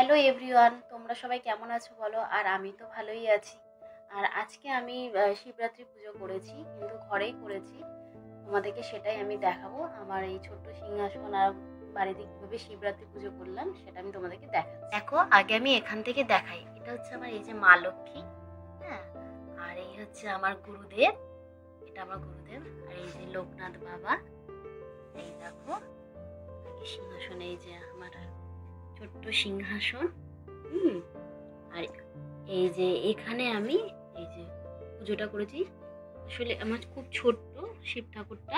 Hello everyone, তোমরা সবাই কেমন আছো বলো? আর আমি তো ভালোই আছি। আর আজকে আমি শিবরাত্রি পুজো করেছি, কিন্তু ঘরেই করেছি। তোমাদেরকে সেটাই আমি দেখাবো। আমার এই ছোট্ট সিংহাসন আর বাড়িতে কীভাবে শিবরাত্রি পুজো করলাম সেটা আমি তোমাদেরকে দেখাচ্ছি। দেখো, আগে আমি এখান থেকে দেখাই। এটা হচ্ছে আমার এই যে মা লক্ষ্মী, হ্যাঁ। আর এই হচ্ছে আমার গুরুদেব, এটা আমার গুরুদেব। আর এই যে লোকনাথ বাবা, এই দেখো সিংহাসন, এই যে আমার ছোট্ট সিংহাসন। হুম। আর এই যে এখানে আমি এই যে পুজোটা করেছি। আসলে আমার খুব ছোট্ট শিব ঠাকুরটা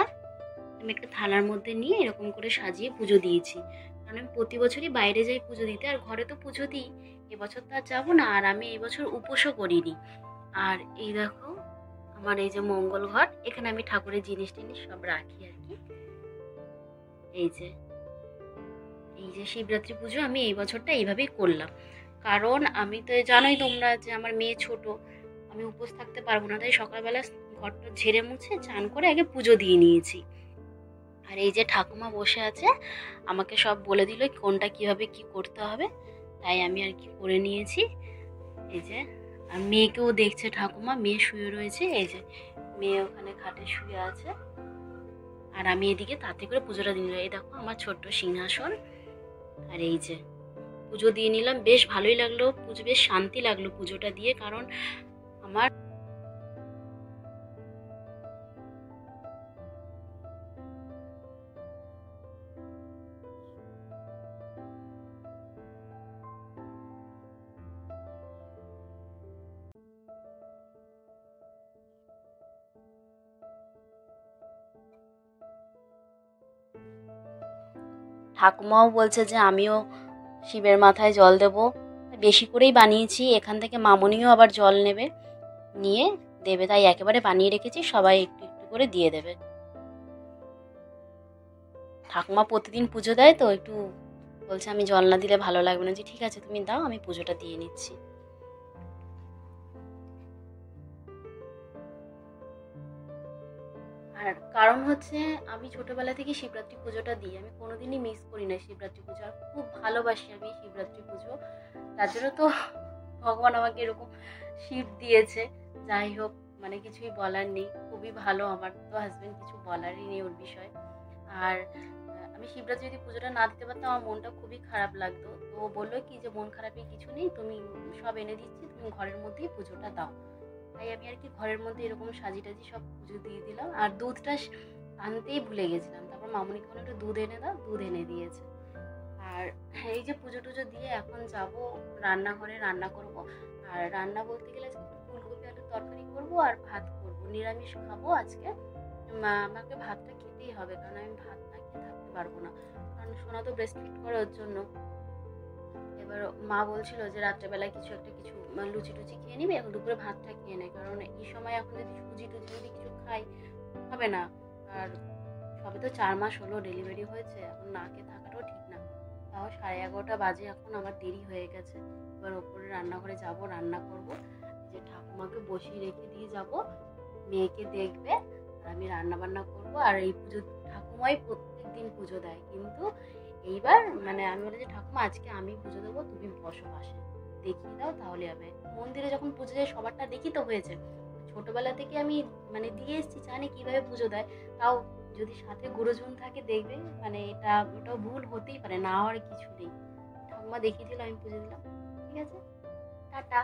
আমি একটা থালার মধ্যে নিয়ে এরকম করে সাজিয়ে পুজো দিয়েছি। কারণ আমি প্রতি বছরই বাইরে যাই পুজো দিতে, আর ঘরে তো পুজো দিই। এবছর তো আর যাবো না, আর আমি এবছর উপোসও করিনি। আর এই দেখো আমার এই যে মঙ্গল ঘট, এখানে আমি ঠাকুরের জিনিস টিনিস সব রাখি আর কি। এই যে শিবরাত্রি পুজো আমি এই বছরটা এইভাবেই করলাম। কারণ আমি তো জানোই তোমরা যে আমার মেয়ে ছোট, আমি উপোস থাকতে পারবো না, তাই সকালবেলা ঘরটা ঝেড়ে মুছে চান করে আগে পুজো দিয়ে নিয়েছি। আর এই যে ঠাকুমা বসে আছে, আমাকে সব বলে দিল কোনটা কিভাবে কি করতে হবে, তাই আমি আর কি করে নিয়েছি। এই যে আর মেয়েকেও দেখছে ঠাকুমা, মেয়ে শুয়ে রয়েছে, এই যে মেয়ে ওখানে খাটে শুয়ে আছে। আর আমি এদিকে তাতে করে পুজোটা দিয়ে নিলাম। এই দেখো আমার ছোট্ট সিংহাসন। আর এই যে পুজো দিয়ে নিলাম, বেশ ভালোই লাগলো পুজো, বেশ শান্তি লাগলো পুজোটা দিয়ে। কারণ আমার ঠাকুমাও বলছে যে আমিও শিবের মাথায় জল দেব, বেশি করেই বানিয়েছি। এখান থেকে মামনিও আবার জল নেবে, নিয়ে দেবে, তাই একেবারে বানিয়ে রেখেছি, সবাই একটু একটু করে দিয়ে দেবে। ঠাকুমা প্রতিদিন পুজো দেয় তো, একটু বলছে আমি জল না দিলে ভালো লাগবে না। যে ঠিক আছে তুমি দাও, আমি পুজোটা দিয়ে নিচ্ছি। আর কারণ হচ্ছে আমি ছোটবেলা থেকে শিবরাত্রি পুজোটা দিই, আমি কোনোদিনই মিস করি না শিবরাত্রি পুজো। আর খুব ভালোবাসি আমি শিবরাত্রি পুজো, তার জন্য তো ভগবান আমাকে এরকম শিব দিয়েছে। যাই হোক, মানে কিছুই বলার নেই, খুবই ভালো। আমার তো হাজবেন্ড, কিছু বলারই নেই ওর বিষয়। আর আমি শিবরাত্রি যদি পুজোটা না দিতে পারতাম আমার মনটা খুবই খারাপ লাগতো। তো ও বললো কি যে মন খারাপের কিছু নেই, তুমি সব এনে দিচ্ছি, তুমি ঘরের মধ্যেই পুজোটা দাও। তাই আমি আর কি ঘরের মধ্যে এরকম সাজি টাজি সব পুজো দিয়ে দিলাম। আর দুধটা আনতেই ভুলে গেছিলাম, তারপর মামুনিকে বলে একটু দুধ এনে দাও, দুধ এনে দিয়েছে। আর এই যে পুজো টুজো দিয়ে এখন যাব রান্নাঘরে, রান্না করব। আর রান্না বলতে গেলে আজকে একটু ফুলকপি আলুর তরকারি করব আর ভাত করব, নিরামিষ খাবো আজকে। আমাকে ভাতটা খেতেই হবে, কারণ আমি ভাত না খেয়ে থাকতে পারবো না। কারণ সোনা তো ব্রেস্ট ফিড করে, ওর জন্য। এবার মা বলছিল যে রাত্রেবেলায় কিছু একটা কিছু লুচি টুচি খেয়ে নিবি, এখন দুপুরে ভাতটা খেয়ে নেয়। কারণ এই সময় এখন যদি সুজি টুজি যদি কিছু খাই হবে না। আর সবে তো 4 মাস হলো ডেলিভারি হয়েছে, এখন না খেয়ে থাকাটাও ঠিক না। তাও 11:30 বাজে, এখন আমার দেরি হয়ে গেছে। এবার ওপরে রান্নাঘরে যাব, রান্না করব। যে ঠাকুমাকে বসিয়ে রেখে দিয়ে যাব, মেয়েকে দেখবে, আর আমি রান্না বান্না করব। আর এই পুজো ঠাকুমাই প্রত্যেক দিন পুজো দেয়, কিন্তু এইবার মানে আমি বলি যে ঠাকুমা আজকে আমি পুজো দেবো, তুমি বসো পাশে, দেখিয়ে দাও তাহলে হবে। মন্দিরে যখন পুজো দেয় সবারটা দেখি তো হয়েছে, ছোটবেলা থেকে আমি মানে দিয়ে এসেছি, জানি কিভাবে পুজো দেয়। তাও যদি সাথে গুরুজন থাকে দেখবে, মানে ওটাও ভুল হতেই পারে, না হওয়ার কিছু নেই। ঠাকুমা দেখিয়ে দিল, আমি পুজো দিলাম। ঠিক আছে, টাটা।